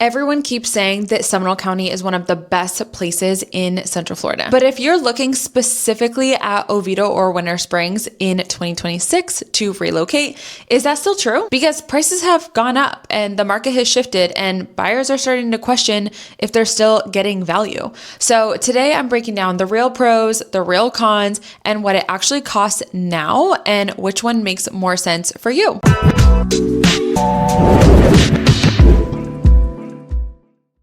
Everyone keeps saying that Seminole County is one of the best places in Central Florida. But if you're looking specifically at Oviedo or Winter Springs in 2026 to relocate, is that still true? Because prices have gone up and the market has shifted and buyers are starting to question if they're still getting value. So today I'm breaking down the real pros, the real cons, and what it actually costs now and which one makes more sense for you.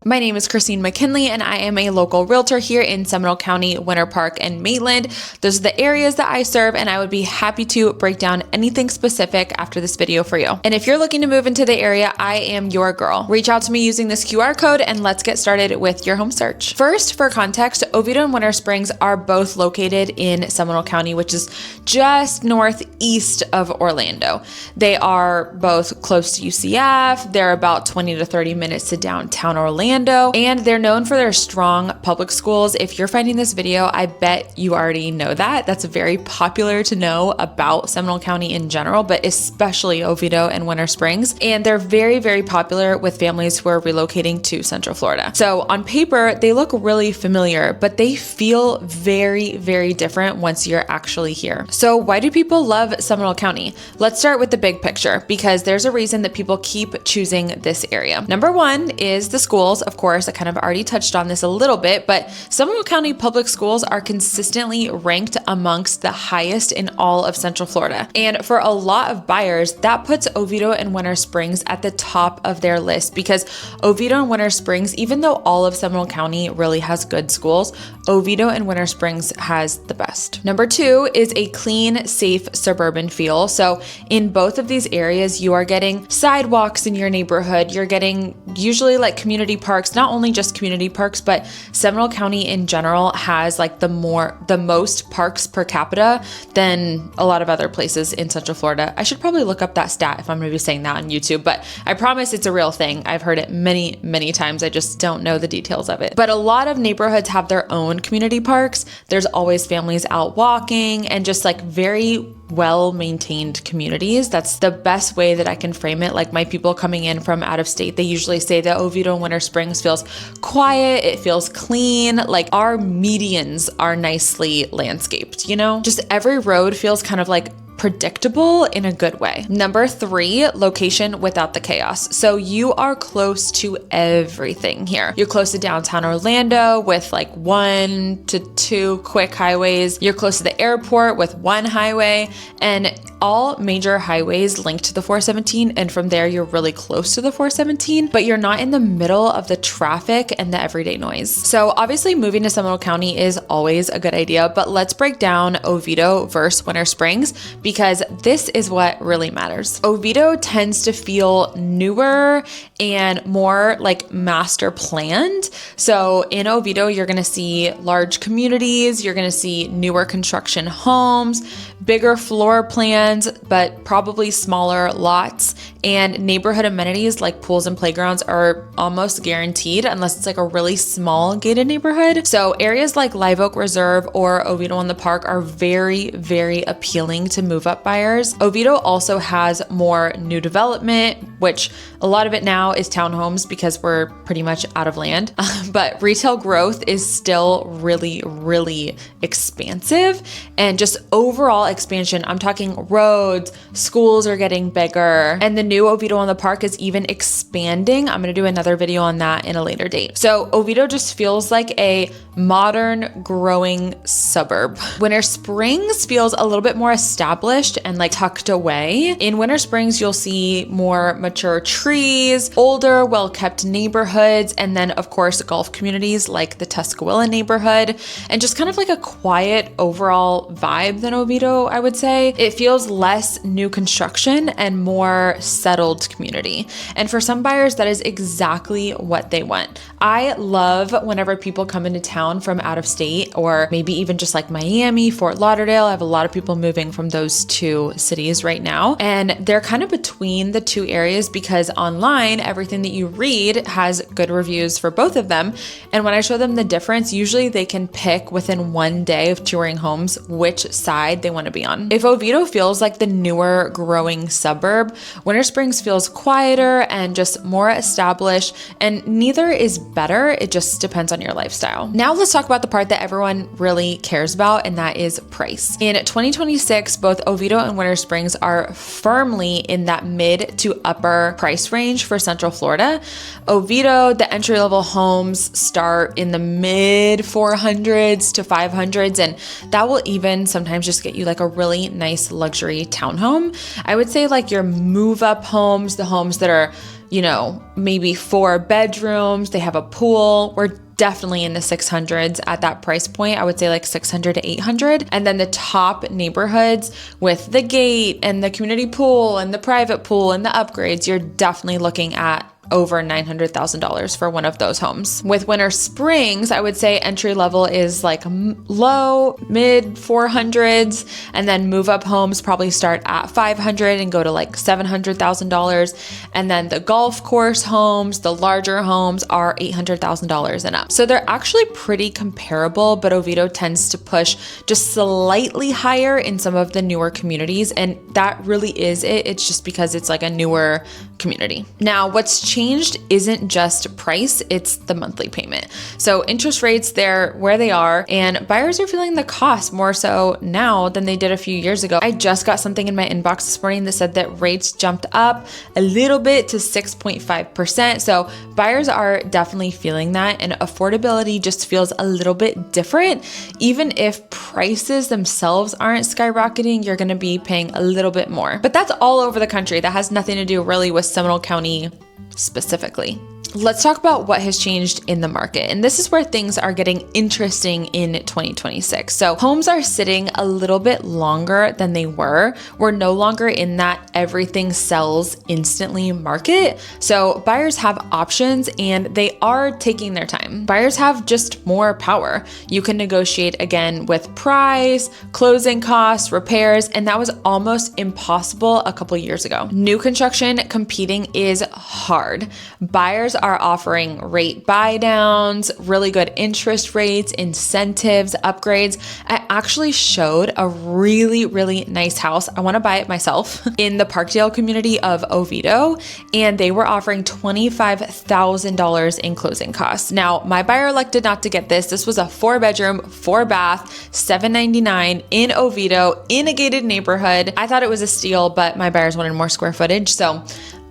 My name is Christine McKinley, and I am a local realtor here in Seminole County, Winter Park, and Maitland. Those are the areas that I serve, and I would be happy to break down anything specific after this video for you. And if you're looking to move into the area, I am your girl. Reach out to me using this QR code, and let's get started with your home search. First, for context, Oviedo and Winter Springs are both located in Seminole County, which is just northeast of Orlando. They are both close to UCF. They're about 20 to 30 minutes to downtown Orlando. And they're known for their strong public schools. If you're finding this video, I bet you already know that. That's very popular to know about Seminole County in general, but especially Oviedo and Winter Springs. And they're very, very popular with families who are relocating to Central Florida. So on paper, they look really familiar, but they feel very, very different once you're actually here. So why do people love Seminole County? Let's start with the big picture, because there's a reason that people keep choosing this area. Number one is the schools. Of course, I kind of already touched on this a little bit, but Seminole County public schools are consistently ranked amongst the highest in all of Central Florida. And for a lot of buyers, that puts Oviedo and Winter Springs at the top of their list, because Oviedo and Winter Springs, even though all of Seminole County really has good schools, Oviedo and Winter Springs has the best. Number two is a clean, safe suburban feel. So in both of these areas, you are getting sidewalks in your neighborhood. You're getting usually like community parks, not only just community parks, but Seminole County in general has like the most parks per capita than a lot of other places in Central Florida. I should probably look up that stat if I'm going to be saying that on YouTube, but I promise it's a real thing. I've heard it many, many times. I just don't know the details of it. But a lot of neighborhoods have their own community parks. There's always families out walking and just like very well-maintained communities. That's the best way that I can frame it. Like my people coming in from out of state, they usually say that Oviedo and Winter Springs feels quiet, it feels clean, like our medians are nicely landscaped, you know? Just every road feels kind of like predictable in a good way. Number three, location without the chaos. So you are close to everything here. You're close to downtown Orlando with like 1 to 2 quick highways. You're close to the airport with 1 highway, and all major highways link to the 417. And from there, you're really close to the 417, but you're not in the middle of the traffic and the everyday noise. So obviously moving to Seminole County is always a good idea, but let's break down Oviedo versus Winter Springs, because this is what really matters. Oviedo tends to feel newer and more like master planned. So in Oviedo, you're going to see large communities, you're going to see newer construction homes, bigger floor plans, but probably smaller lots, and neighborhood amenities like pools and playgrounds are almost guaranteed unless it's like a really small gated neighborhood. So areas like Live Oak Reserve or Oviedo on the Park are very, very appealing to move up buyers. Oviedo also has more new development, which a lot of it now is townhomes because we're pretty much out of land. But retail growth is still really, really expansive, and just overall expansion. I'm talking roads, schools are getting bigger, and the new Oviedo on the Park is even expanding. I'm going to do another video on that in a later date. So Oviedo just feels like a modern, growing suburb. Winter Springs feels a little bit more established and like tucked away. In Winter Springs, you'll see more mature trees, older, well-kept neighborhoods, and then of course golf communities like the Tuscaloosa neighborhood, and just kind of like a quiet overall vibe than Oviedo, I would say. It feels less new construction and more settled community. And for some buyers, that is exactly what they want. I love whenever people come into town from out of state, or maybe even just like Miami, Fort Lauderdale. I have a lot of people moving from those two cities right now, and they're kind of between the two areas because online, everything that you read has good reviews for both of them. And when I show them the difference, usually they can pick within one day of touring homes which side they want to be on. If Oviedo feels feels like the newer growing suburb. Winter Springs feels quieter and just more established, and neither is better. It just depends on your lifestyle. Now let's talk about the part that everyone really cares about, and that is price. In 2026, both Oviedo and Winter Springs are firmly in that mid to upper price range for Central Florida. Oviedo, the entry-level homes start in the mid 400s to 500s, and that will even sometimes just get you like a really nice luxury townhome. I would say like your move-up homes, the homes that are, you know, maybe 4 bedrooms, they have a pool, we're definitely in the 600s at that price point. I would say like 600 to 800. And then the top neighborhoods with the gate and the community pool and the private pool and the upgrades, you're definitely looking at over $900,000 for one of those homes. With Winter Springs, I would say entry level is like low, mid 400s, and then move up homes probably start at 500 and go to like $700,000. And then the golf course homes, the larger homes are $800,000 and up. So they're actually pretty comparable, but Oviedo tends to push just slightly higher in some of the newer communities. And that really is it. It's just because it's like a newer community. Now, what's changed isn't just price, it's the monthly payment. So interest rates, they're where they are, and buyers are feeling the cost more so now than they did a few years ago. I just got something in my inbox this morning that said that rates jumped up a little bit to 6.5%. So buyers are definitely feeling that, and affordability just feels a little bit different. Even if prices themselves aren't skyrocketing, you're going to be paying a little bit more. But that's all over the country. That has nothing to do really with Seminole County specifically. Let's talk about what has changed in the market. And this is where things are getting interesting in 2026. So homes are sitting a little bit longer than they were. We're no longer in that everything sells instantly market. So buyers have options and they are taking their time. Buyers have just more power. You can negotiate again with price, closing costs, repairs, and that was almost impossible a couple years ago. New construction competing is hard. Buyers are offering rate buy downs, really good interest rates, incentives, upgrades. I actually showed a really, really nice house. I want to buy it myself in the Parkdale community of Oviedo, and they were offering $25,000 in closing costs. Now, my buyer elected not to get this. This was a 4-bedroom, 4-bath, $799 in Oviedo in a gated neighborhood. I thought it was a steal, but my buyers wanted more square footage. So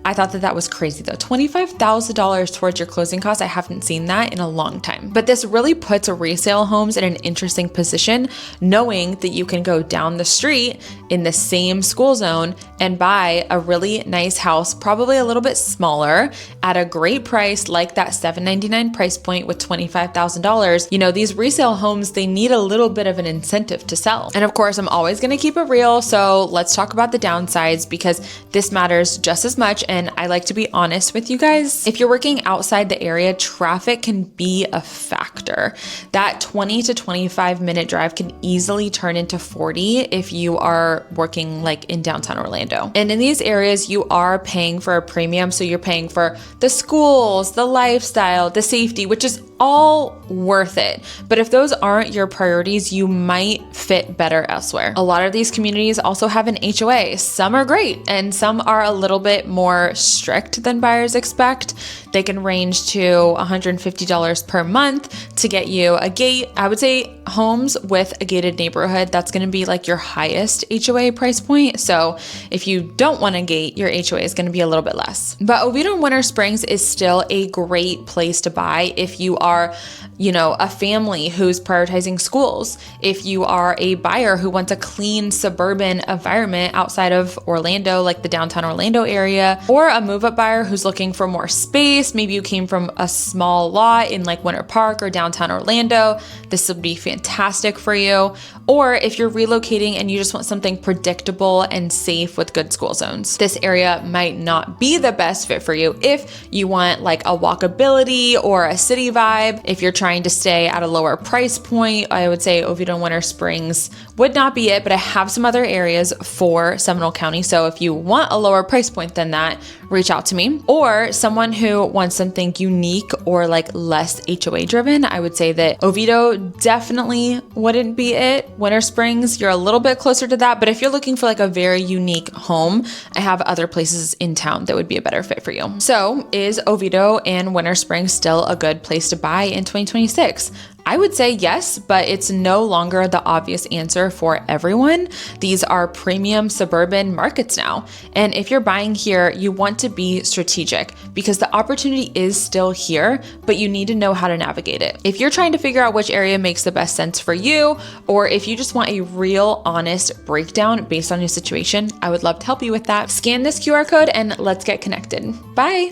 I thought that was crazy though. $25,000 towards your closing costs. I haven't seen that in a long time. But this really puts resale homes in an interesting position, knowing that you can go down the street in the same school zone and buy a really nice house, probably a little bit smaller at a great price, like that $799 price point with $25,000. You know, these resale homes, they need a little bit of an incentive to sell. And of course, I'm always going to keep it real. So let's talk about the downsides because this matters just as much. And I like to be honest with you guys. If you're working outside the area, traffic can be a factor. That 20 to 25 minute drive can easily turn into 40 if you are working like in downtown Orlando. And in these areas, you are paying for a premium. So you're paying for the schools, the lifestyle, the safety, which is all worth it. But if those aren't your priorities, you might fit better elsewhere. A lot of these communities also have an HOA. Some are great and some are a little bit more strict than buyers expect. They can range to $150 per month to get you a gate. I would say homes with a gated neighborhood, that's going to be like your highest HOA price point. So if you don't want a gate, your HOA is going to be a little bit less. But Oviedo and Winter Springs is still a great place to buy if you are, you know, a family who's prioritizing schools. If you are a buyer who wants a clean suburban environment outside of Orlando, like the downtown Orlando area, or a move-up buyer who's looking for more space. Maybe you came from a small lot in like Winter Park or downtown Orlando. This would be fantastic for you. Or if you're relocating and you just want something predictable and safe with good school zones, this area might not be the best fit for you. If you want like a walkability or a city vibe, if you're trying to stay at a lower price point, I would say Oviedo and Winter Springs would not be it, but I have some other areas for Seminole County. So if you want a lower price point than that, reach out to me. Or someone who wants something unique or like less HOA driven, I would say that Oviedo definitely wouldn't be it. Winter Springs, you're a little bit closer to that, but if you're looking for like a very unique home, I have other places in town that would be a better fit for you. So is Oviedo and Winter Springs still a good place to buy in 2026? I would say yes, but it's no longer the obvious answer for everyone. These are premium suburban markets now. And if you're buying here, you want to be strategic because the opportunity is still here, but you need to know how to navigate it. If you're trying to figure out which area makes the best sense for you, or if you just want a real, honest breakdown based on your situation, I would love to help you with that. Scan this QR code and let's get connected. Bye.